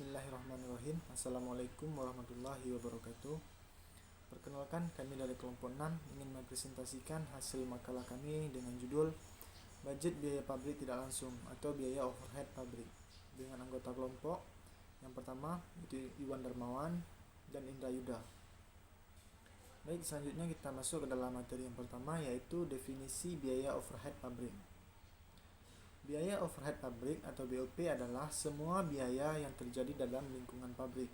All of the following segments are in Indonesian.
Bismillahirrahmanirrahim. Assalamualaikum warahmatullahi wabarakatuh. Perkenalkan, kami dari kelompok 6 ingin mempresentasikan hasil makalah kami dengan judul Budget Biaya Pabrik Tidak Langsung atau Biaya Overhead Pabrik, dengan anggota kelompok yang pertama itu Iwan Darmawan dan Indra Yuda. Baik, selanjutnya kita masuk ke dalam materi yang pertama, yaitu definisi biaya overhead pabrik. Biaya overhead pabrik atau BOP adalah semua biaya yang terjadi dalam lingkungan pabrik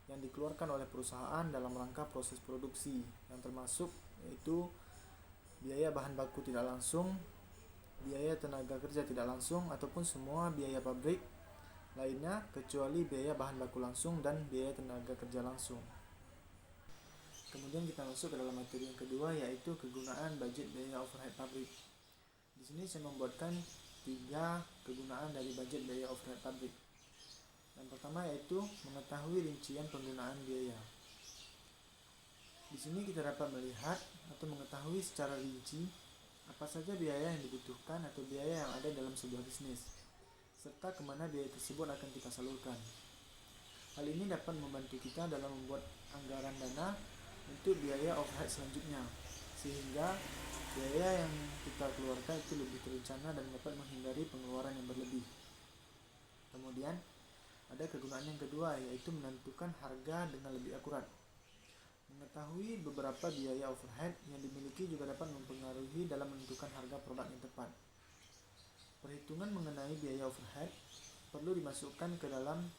yang dikeluarkan oleh perusahaan dalam rangka proses produksi, yang termasuk yaitu biaya bahan baku tidak langsung, biaya tenaga kerja tidak langsung, ataupun semua biaya pabrik lainnya kecuali biaya bahan baku langsung dan biaya tenaga kerja langsung. Kemudian kita masuk ke dalam materi yang kedua, yaitu kegunaan budget biaya overhead pabrik. Di sini saya membuatkan 3 kegunaan dari budget biaya overhead pabrik. Yang pertama yaitu mengetahui rincian penggunaan biaya. Di sini kita dapat melihat atau mengetahui secara rinci apa saja biaya yang dibutuhkan atau biaya yang ada dalam sebuah bisnis, serta kemana biaya tersebut akan kita salurkan. Hal ini dapat membantu kita dalam membuat anggaran dana untuk biaya overhead selanjutnya, sehingga biaya yang kita keluarkan itu lebih terencana dan dapat menghindari pengeluaran yang berlebih. Kemudian ada kegunaan yang kedua, yaitu menentukan harga dengan lebih akurat. Mengetahui beberapa biaya overhead yang dimiliki juga dapat mempengaruhi dalam menentukan harga produk yang tepat. Perhitungan mengenai biaya overhead perlu dimasukkan ke dalam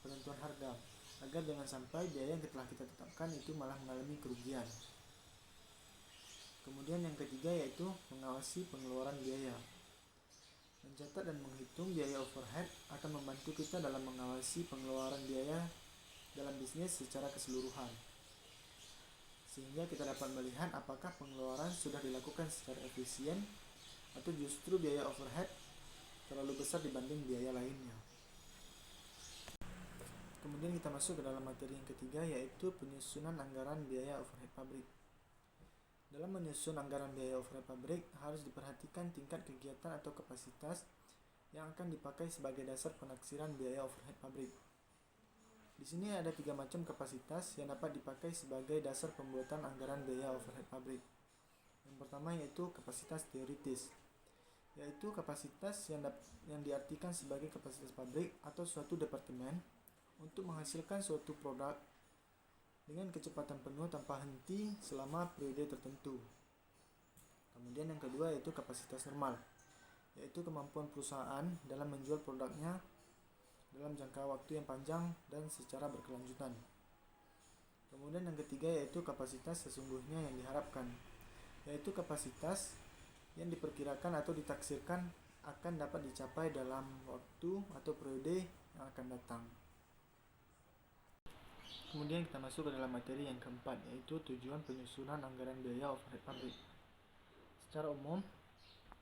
penentuan harga, agar jangan sampai biaya yang telah kita tetapkan itu malah mengalami kerugian. Kemudian yang ketiga yaitu mengawasi pengeluaran biaya. Mencatat dan menghitung biaya overhead akan membantu kita dalam mengawasi pengeluaran biaya dalam bisnis secara keseluruhan, sehingga kita dapat melihat apakah pengeluaran sudah dilakukan secara efisien atau justru biaya overhead terlalu besar dibanding biaya lainnya. Kemudian kita masuk ke dalam materi yang ketiga, yaitu penyusunan anggaran biaya overhead pabrik. Dalam menyusun anggaran biaya overhead pabrik, harus diperhatikan tingkat kegiatan atau kapasitas yang akan dipakai sebagai dasar penaksiran biaya overhead pabrik. Di sini ada 3 macam kapasitas yang dapat dipakai sebagai dasar pembuatan anggaran biaya overhead pabrik. Yang pertama yaitu kapasitas teoritis, yaitu kapasitas yang diartikan sebagai kapasitas pabrik atau suatu departemen untuk menghasilkan suatu produk dengan kecepatan penuh tanpa henti selama periode tertentu. Kemudian yang kedua yaitu kapasitas normal, yaitu kemampuan perusahaan dalam menjual produknya dalam jangka waktu yang panjang dan secara berkelanjutan. Kemudian yang ketiga yaitu kapasitas sesungguhnya yang diharapkan, yaitu kapasitas yang diperkirakan atau ditaksirkan akan dapat dicapai dalam waktu atau periode yang akan datang. Kemudian kita masuk ke dalam materi yang keempat, yaitu tujuan penyusunan anggaran biaya overhead pabrik. Secara umum,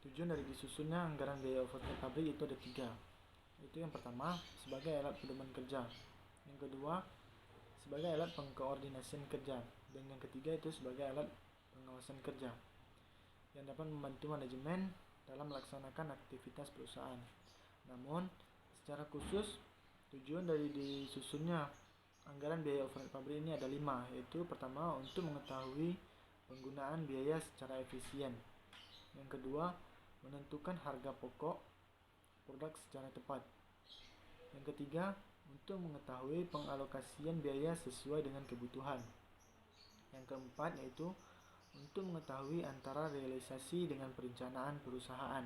tujuan dari disusunnya anggaran biaya overhead pabrik itu ada 3, yaitu yang pertama sebagai alat pedoman kerja, yang kedua sebagai alat pengkoordinasian kerja, dan yang ketiga itu sebagai alat pengawasan kerja yang dapat membantu manajemen dalam melaksanakan aktivitas perusahaan. Namun, secara khusus tujuan dari disusunnya anggaran biaya overhead pabrik ini ada 5, yaitu pertama untuk mengetahui penggunaan biaya secara efisien, yang kedua menentukan harga pokok produk secara tepat, yang ketiga untuk mengetahui pengalokasian biaya sesuai dengan kebutuhan, yang keempat yaitu untuk mengetahui antara realisasi dengan perencanaan perusahaan,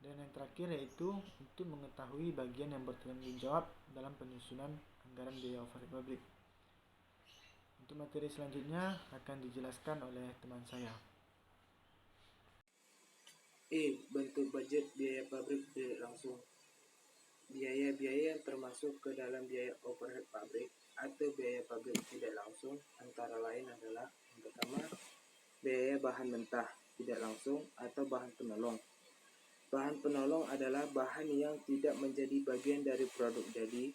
dan yang terakhir yaitu untuk mengetahui bagian yang bertanggung jawab dalam penyusunan anggaran biaya overhead pabrik. Untuk materi selanjutnya akan dijelaskan oleh teman saya. Bentuk budget biaya pabrik tidak langsung. Biaya-biaya yang termasuk ke dalam biaya overhead pabrik atau biaya pabrik tidak langsung antara lain adalah yang pertama, biaya bahan mentah tidak langsung atau bahan penolong. Bahan penolong adalah bahan yang tidak menjadi bagian dari produk jadi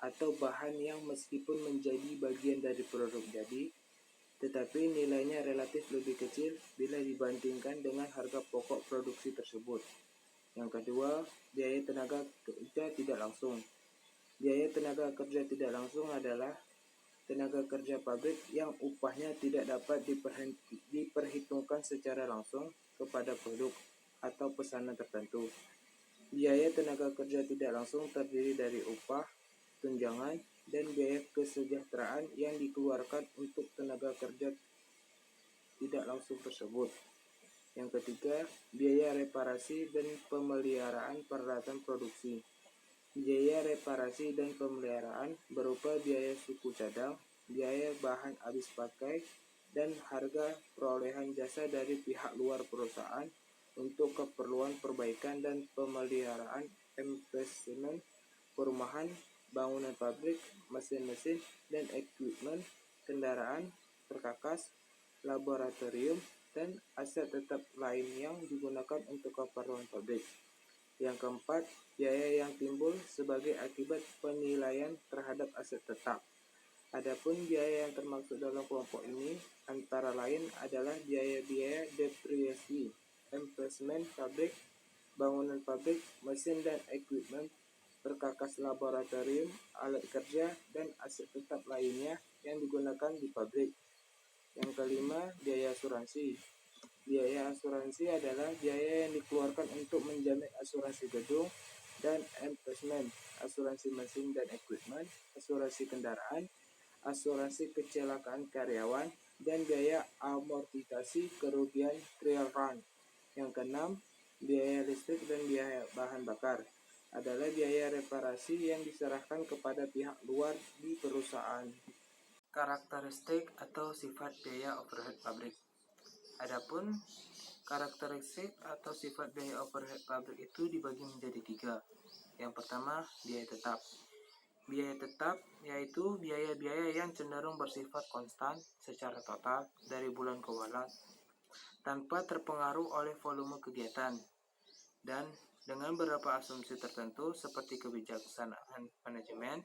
atau bahan yang meskipun menjadi bagian dari produk jadi, tetapi nilainya relatif lebih kecil bila dibandingkan dengan harga pokok produksi tersebut. Yang kedua, biaya tenaga kerja tidak langsung. Biaya tenaga kerja tidak langsung adalah tenaga kerja pabrik yang upahnya tidak dapat diperhitungkan secara langsung kepada produk atau pesanan tertentu. Biaya tenaga kerja tidak langsung terdiri dari upah, tunjangan, dan biaya kesejahteraan yang dikeluarkan untuk tenaga kerja tidak langsung tersebut. Yang ketiga, biaya reparasi dan pemeliharaan peralatan produksi. Biaya reparasi dan pemeliharaan berupa biaya suku cadang, biaya bahan habis pakai, dan harga perolehan jasa dari pihak luar perusahaan untuk keperluan perbaikan dan pemeliharaan investment perumahan, bangunan pabrik, mesin-mesin, dan equipment, kendaraan, perkakas, laboratorium, dan aset tetap lain yang digunakan untuk keperluan pabrik. Yang keempat, biaya yang timbul sebagai akibat penilaian terhadap aset tetap. Adapun biaya yang termasuk dalam kelompok ini antara lain adalah biaya-biaya depresiasi, investment pabrik, bangunan pabrik, mesin dan equipment, perkakas laboratorium, alat kerja, dan aset tetap lainnya yang digunakan di pabrik. Yang kelima, biaya asuransi. Biaya asuransi adalah biaya yang dikeluarkan untuk menjamin asuransi gedung dan investment, asuransi mesin dan equipment, asuransi kendaraan, asuransi kecelakaan karyawan, dan biaya amortisasi kerugian trial run. Yang keenam, biaya listrik dan biaya bahan bakar adalah biaya reparasi yang diserahkan kepada pihak luar di perusahaan. Karakteristik atau sifat biaya overhead pabrik. Adapun karakteristik atau sifat biaya overhead pabrik itu dibagi menjadi 3. Yang pertama, biaya tetap. Biaya tetap yaitu biaya-biaya yang cenderung bersifat konstan secara total dari bulan ke bulan tanpa terpengaruh oleh volume kegiatan dan dengan beberapa asumsi tertentu seperti kebijaksanaan manajemen,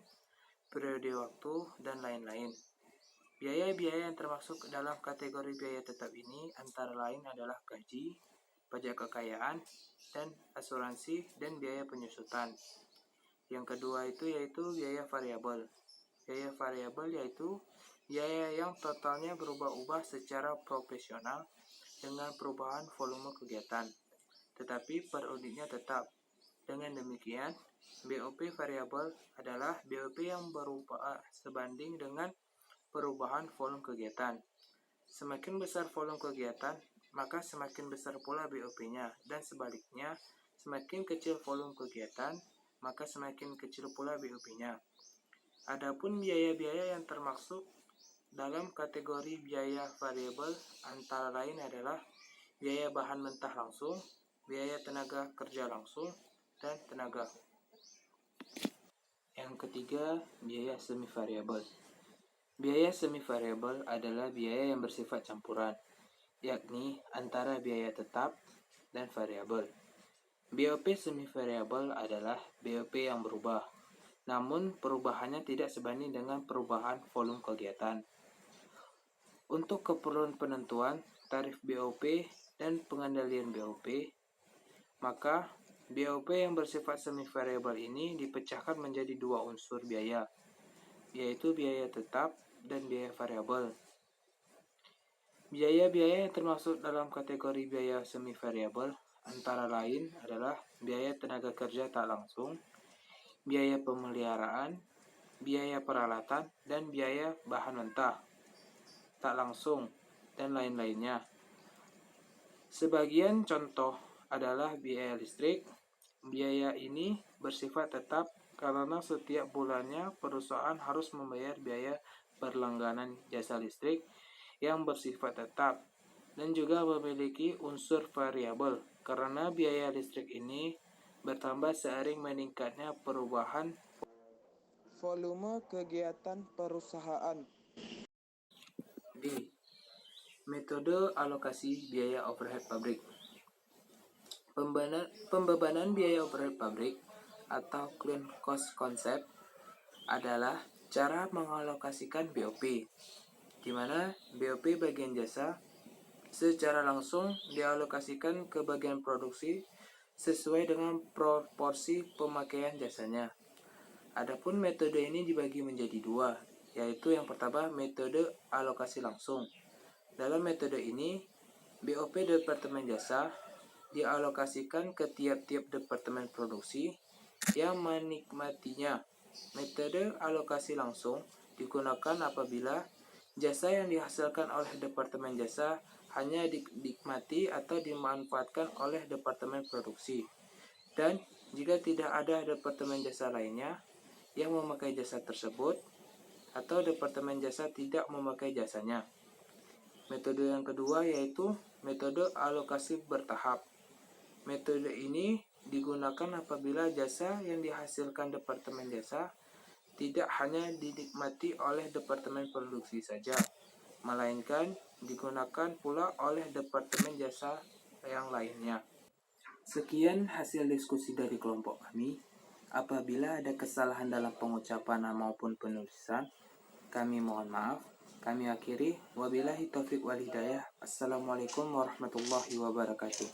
periode waktu, dan lain-lain. Biaya-biaya yang termasuk dalam kategori biaya tetap ini antara lain adalah gaji, pajak kekayaan, dan asuransi dan biaya penyusutan. Yang kedua itu yaitu biaya variabel. Biaya variabel yaitu biaya yang totalnya berubah-ubah secara proporsional dengan perubahan volume kegiatan, tetapi per unitnya tetap. Dengan demikian, BOP variabel adalah BOP yang berubah sebanding dengan perubahan volume kegiatan. Semakin besar volume kegiatan, maka semakin besar pula BOP-nya, dan sebaliknya, semakin kecil volume kegiatan, maka semakin kecil pula BOP-nya. Adapun biaya-biaya yang termasuk dalam kategori biaya variabel antara lain adalah biaya bahan mentah langsung, biaya tenaga kerja langsung, dan tenaga. Yang ketiga, biaya semi variabel. Biaya semi variabel adalah biaya yang bersifat campuran, yakni antara biaya tetap dan variabel. BOP semi variabel adalah BOP yang berubah, namun perubahannya tidak sebanding dengan perubahan volume kegiatan. Untuk keperluan penentuan tarif BOP dan pengendalian BOP, maka BOP yang bersifat semi variabel ini dipecahkan menjadi 2 unsur biaya, yaitu biaya tetap dan biaya variabel. Biaya-biaya yang termasuk dalam kategori biaya semi variabel antara lain adalah biaya tenaga kerja tak langsung, biaya pemeliharaan, biaya peralatan, dan biaya bahan mentah tak langsung, dan lain-lainnya. Sebagian contoh adalah biaya listrik. Biaya ini bersifat tetap karena setiap bulannya perusahaan harus membayar biaya berlangganan jasa listrik yang bersifat tetap dan juga memiliki unsur variabel karena biaya listrik ini bertambah seiring meningkatnya perubahan volume kegiatan perusahaan. D. Metode alokasi biaya overhead pabrik. Pembebanan biaya overhead pabrik atau clean cost concept adalah cara mengalokasikan BOP, di mana BOP bagian jasa secara langsung dialokasikan ke bagian produksi sesuai dengan proporsi pemakaian jasanya. Adapun metode ini dibagi menjadi dua, yaitu yang pertama metode alokasi langsung. Dalam metode ini, BOP Departemen Jasa dialokasikan ke tiap-tiap departemen produksi yang menikmatinya. Metode alokasi langsung digunakan apabila jasa yang dihasilkan oleh Departemen Jasa hanya dinikmati atau dimanfaatkan oleh Departemen Produksi. Dan jika tidak ada Departemen Jasa lainnya yang memakai jasa tersebut, atau Departemen Jasa tidak memakai jasanya. Metode yang kedua yaitu metode alokasi bertahap. Metode ini digunakan apabila jasa yang dihasilkan Departemen Jasa tidak hanya dinikmati oleh Departemen Produksi saja, melainkan digunakan pula oleh Departemen Jasa yang lainnya. Sekian hasil diskusi dari kelompok kami. Apabila ada kesalahan dalam pengucapan maupun penulisan, kami mohon maaf. Kami akhiri. Wabillahi taufiq wal hidayah. Assalamualaikum warahmatullahi wabarakatuh.